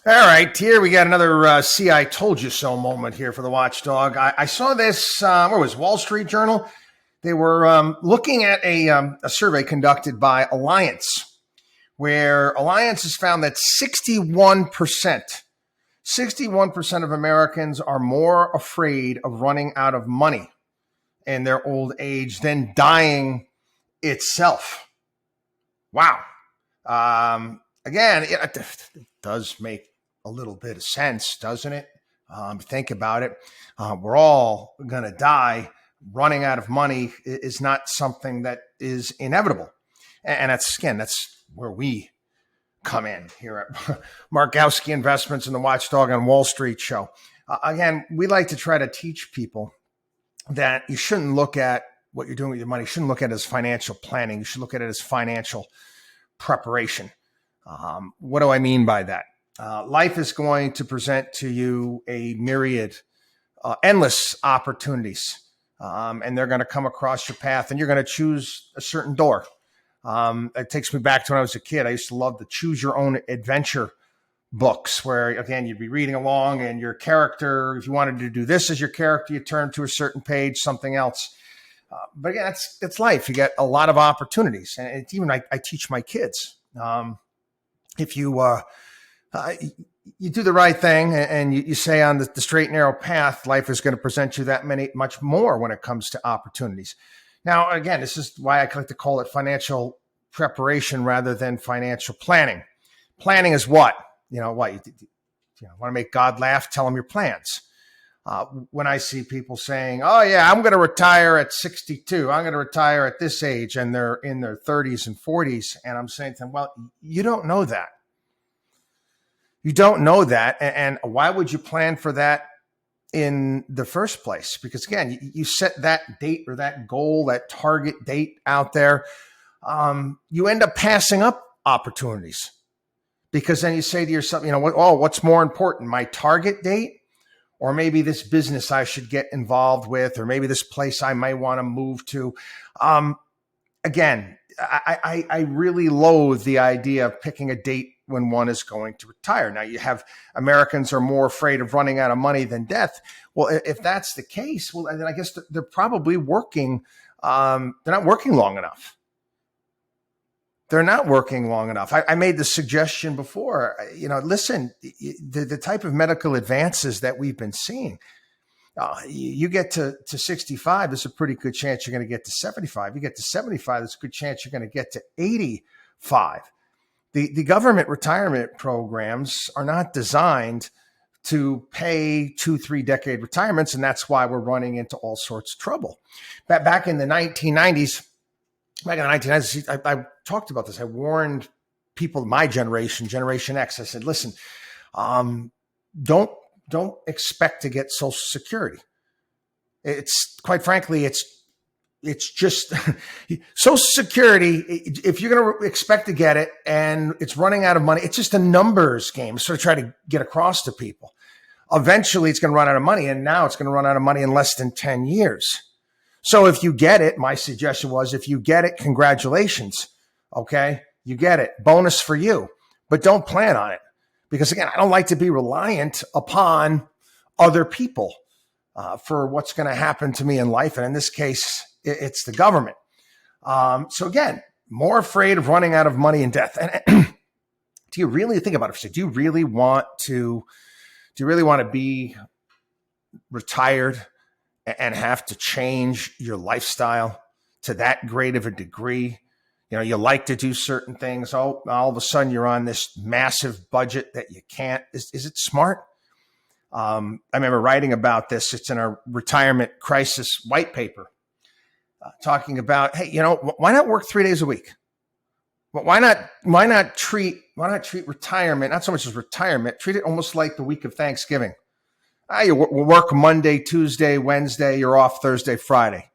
All right, here we got another see I told you so moment here for the Watchdog. I saw this, where was Wall Street Journal? They were looking at a survey conducted by Alliance, where Alliance has found that 61% of Americans are more afraid of running out of money in their old age than dying itself. Wow. Again, it does make a little bit of sense, doesn't it? Think about it. We're all going to die. Running out of money is not something that is inevitable. And that's where we come in here at Markowski Investments and the Watchdog on Wall Street show. Again, we like to try to teach people that you shouldn't look at what you're doing with your money. You shouldn't look at it as financial planning. You should look at it as financial preparation. What do I mean by that? Life is going to present to you a myriad, endless opportunities, and they're going to come across your path, and you're going to choose a certain door. It takes me back to when I was a kid. I used to love the Choose Your Own Adventure books, where, again, you'd be reading along, and your character, if you wanted to do this as your character, you turn to a certain page, something else. But again, it's life. You get a lot of opportunities, and it's even I teach my kids. If you do the right thing and you stay on the straight and narrow path, life is going to present you much more when it comes to opportunities. Now, again, this is why I like to call it financial preparation rather than financial planning. Planning is what? You want to make God laugh? Tell him your plans. When I see people saying, oh, yeah, I'm going to retire at 62, I'm going to retire at this age, and they're in their 30s and 40s, and I'm saying to them, well, you don't know that. You don't know that, and why would you plan for that in the first place? Because, again, you set that date or that goal, that target date out there, you end up passing up opportunities. Because then you say to yourself, what's more important, my target date? Or maybe this business I should get involved with, or maybe this place I might want to move to. Again, I really loathe the idea of picking a date when one is going to retire. Now, you have Americans are more afraid of running out of money than death. Well, if that's the case, well, then I guess they're probably working. They're not working long enough. They're not working long enough. I made the suggestion before, listen, the type of medical advances that we've been seeing, you get to 65, there's a pretty good chance you're going to get to 75. You get to 75, there's a good chance you're going to get to 85. The government retirement programs are not designed to pay 2-3 decade retirements, and that's why we're running into all sorts of trouble. Back in the 1990s, I talked about this. I warned people, my generation, Generation X. I said, listen, don't expect to get Social Security. It's quite frankly, it's just Social Security. If you're going to expect to get it and it's running out of money, it's just a numbers game. Sort of try to get across to people. Eventually, it's going to run out of money, and now it's going to run out of money in less than 10 years. So if you get it, my suggestion was, if you get it, congratulations. Okay, you get it. Bonus for you. But don't plan on it. Because, again, I don't like to be reliant upon other people for what's going to happen to me in life. And in this case, it's the government. So, again, more afraid of running out of money and death. And do you really think about it? Do you really want to be retired and have to change your lifestyle to that great of a degree? You like to do certain things. All of a sudden you're on this massive budget that you can't. Is it smart? I remember writing about this. It's in our retirement crisis white paper, talking about, hey, why not work 3 days a week? Why not treat retirement, not so much as retirement, treat it almost like the week of Thanksgiving. You work Monday, Tuesday, Wednesday, you're off Thursday, Friday.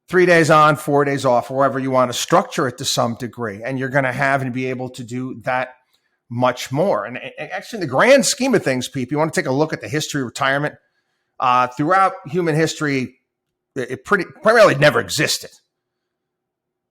3 days on, 4 days off, however you want to structure it to some degree. And you're going to have and be able to do that much more. And actually, in the grand scheme of things, people, you want to take a look at the history of retirement. Throughout human history, it primarily never existed.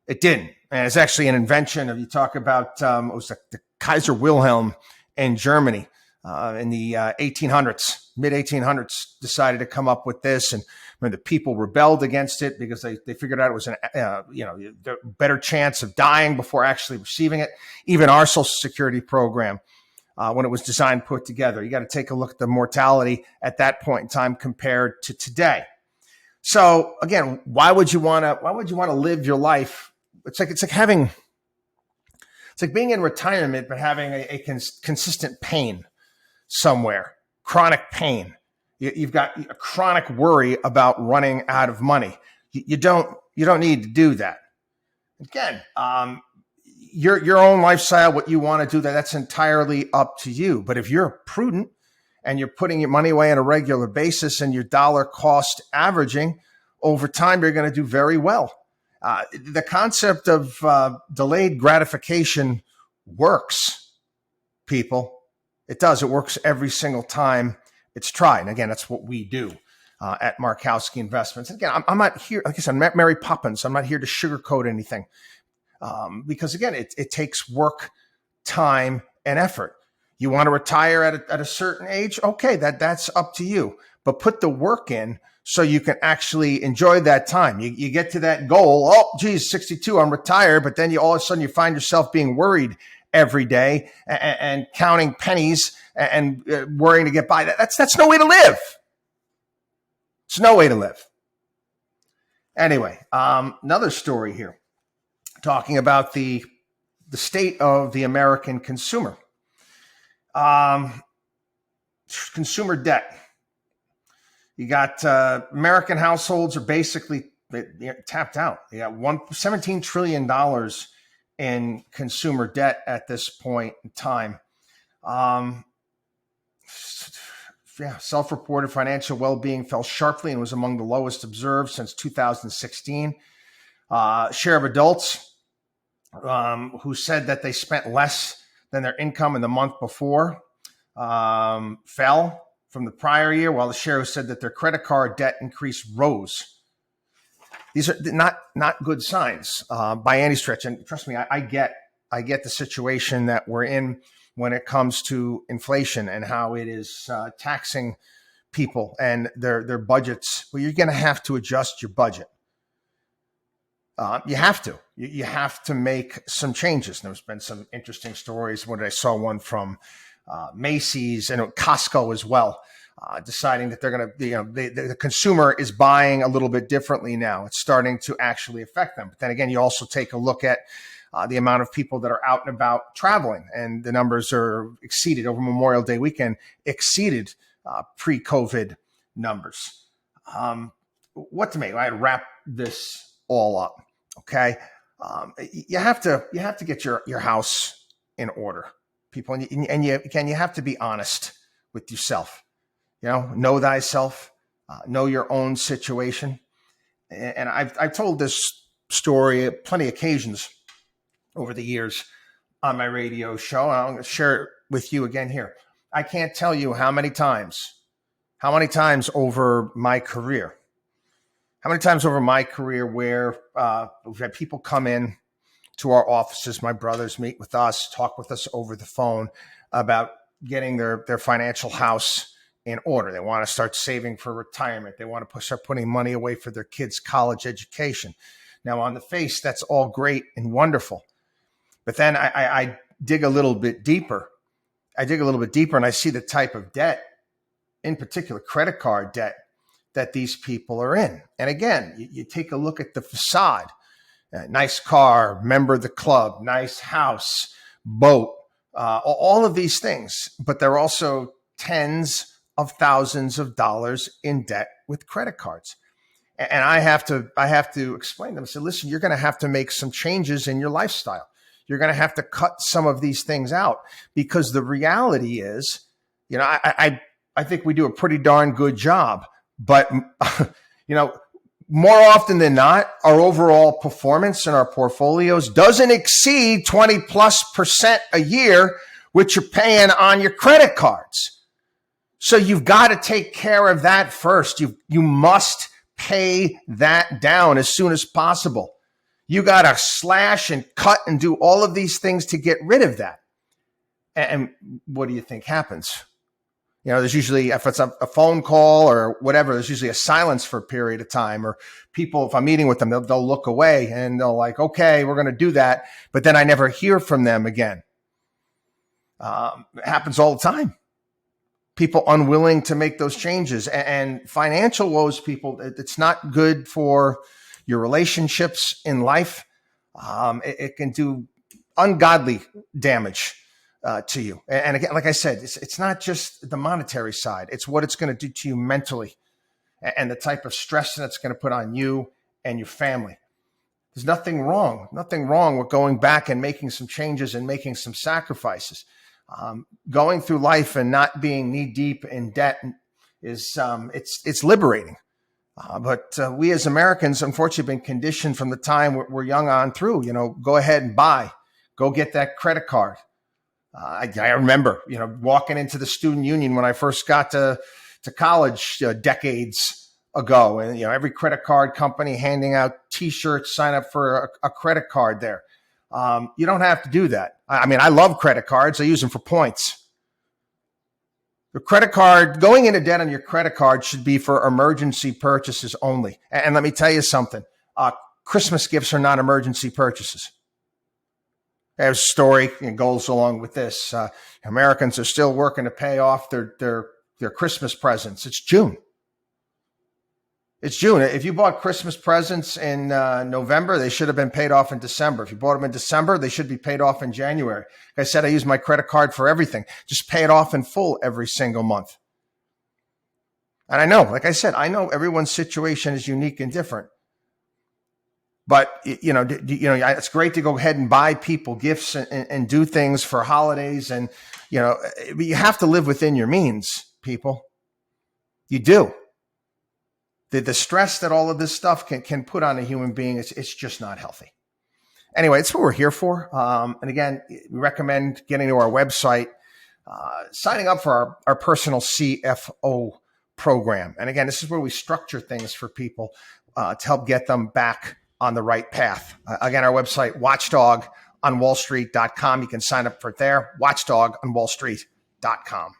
It didn't. And it's actually an invention of, you talk about, it was the Kaiser Wilhelm in Germany in the 1800s, mid 1800s, decided to come up with this. And the people rebelled against it because they figured out it was the better chance of dying before actually receiving it. Even our Social Security program, when it was designed, put together, you got to take a look at the mortality at that point in time compared to today. So again, why would you want to live your life? It's like being in retirement, but having a consistent pain somewhere, chronic pain. You've got a chronic worry about running out of money. You don't need to do that. Again, your own lifestyle, what you want to do, that's entirely up to you. But if you're prudent and you're putting your money away on a regular basis and your dollar cost averaging, over time, you're going to do very well. The concept of delayed gratification works, people. It does. It works every single time it's tried. And again, that's what we do at Markowski Investments. And again, I'm not here, like I said, I'm not Mary Poppins. I'm not here to sugarcoat anything because, again, it takes work, time, and effort. You want to retire at a certain age? Okay, that's up to you. But put the work in so you can actually enjoy that time. You get to that goal. Oh, geez, 62, I'm retired. But then all of a sudden you find yourself being worried every day and counting pennies and worrying to get by. That's no way to live. It's no way to live. Anyway, another story here talking about the state of the American consumer. Consumer debt. You got American households are basically tapped out. You got $17 trillion in consumer debt at this point in time. Self-reported financial well-being fell sharply and was among the lowest observed since 2016. Share of adults who said that they spent less than their income in the month before fell from the prior year, while the share who said that their credit card debt increase rose. These are not good signs by any stretch. And trust me, I get the situation that we're in when it comes to inflation and how it is taxing people and their budgets. Well, you're going to have to adjust your budget. You have to. You have to make some changes. There's been some interesting stories. I saw one from Macy's and Costco as well, deciding that they're going to, the consumer is buying a little bit differently now. It's starting to actually affect them. But then again, you also take a look at the amount of people that are out and about traveling, and the numbers are exceeded over Memorial Day weekend, exceeded pre-COVID numbers. What to make? I had to wrap this all up. Okay, you have to get your house in order, people, and you have to be honest with yourself. Know thyself, know your own situation. And I've told this story at plenty of occasions over the years on my radio show. And I'm going to share it with you again here. I can't tell you how many times over my career, where we've had people come in to our offices, my brothers meet with us, talk with us over the phone about getting their financial house in order. They want to start saving for retirement. They want to start putting money away for their kids' college education. Now, on the face, that's all great and wonderful. But then I dig a little bit deeper. And I see the type of debt, in particular credit card debt, that these people are in. And again, you take a look at the facade. Nice car, member of the club, nice house, boat, all of these things. But they're also tens of thousands of dollars in debt with credit cards. And I have to explain to them. I say, listen, you're going to have to make some changes in your lifestyle. You're going to have to cut some of these things out, because the reality is, I think we do a pretty darn good job, but more often than not, our overall performance in our portfolios doesn't exceed 20+% a year, which you're paying on your credit cards. So you've got to take care of that first. You must pay that down as soon as possible. You got to slash and cut and do all of these things to get rid of that. And what do you think happens? There's usually, if it's a phone call or whatever, there's usually a silence for a period of time, or people, if I'm meeting with them, they'll look away and they'll like, okay, we're going to do that. But then I never hear from them again. It happens all the time. People unwilling to make those changes, and financial woes, people, it's not good for your relationships in life. It can do ungodly damage to you. And again, like I said, it's not just the monetary side. It's what it's going to do to you mentally, and the type of stress that's going to put on you and your family. There's nothing wrong with going back and making some changes and making some sacrifices. Going through life and not being knee deep in debt is it's liberating. But we as Americans, unfortunately, have been conditioned from the time we're young on through. Go ahead and buy, go get that credit card. I remember, walking into the student union when I first got to college decades ago, and every credit card company handing out T-shirts, sign up for a credit card there. You don't have to do that. I mean, I love credit cards. I use them for points. The credit card, going into debt on your credit card should be for emergency purchases only. And let me tell you something. Christmas gifts are not emergency purchases. There's a story and goes along with this. Americans are still working to pay off their Christmas presents. It's June. It's June. If you bought Christmas presents in November, they should have been paid off in December. If you bought them in December, they should be paid off in January. Like I said, I use my credit card for everything. Just pay it off in full every single month. And I know, like I said, I know everyone's situation is unique and different. But, it's great to go ahead and buy people gifts and do things for holidays. And, you have to live within your means, people. You do. The stress that all of this stuff can put on a human being, it's just not healthy. Anyway, it's what we're here for. And again, we recommend getting to our website, signing up for our personal CFO program. And again, this is where we structure things for people to help get them back on the right path. Again, our website, WatchDog on WallStreet.com. You can sign up for it there, WatchDog on WallStreet.com.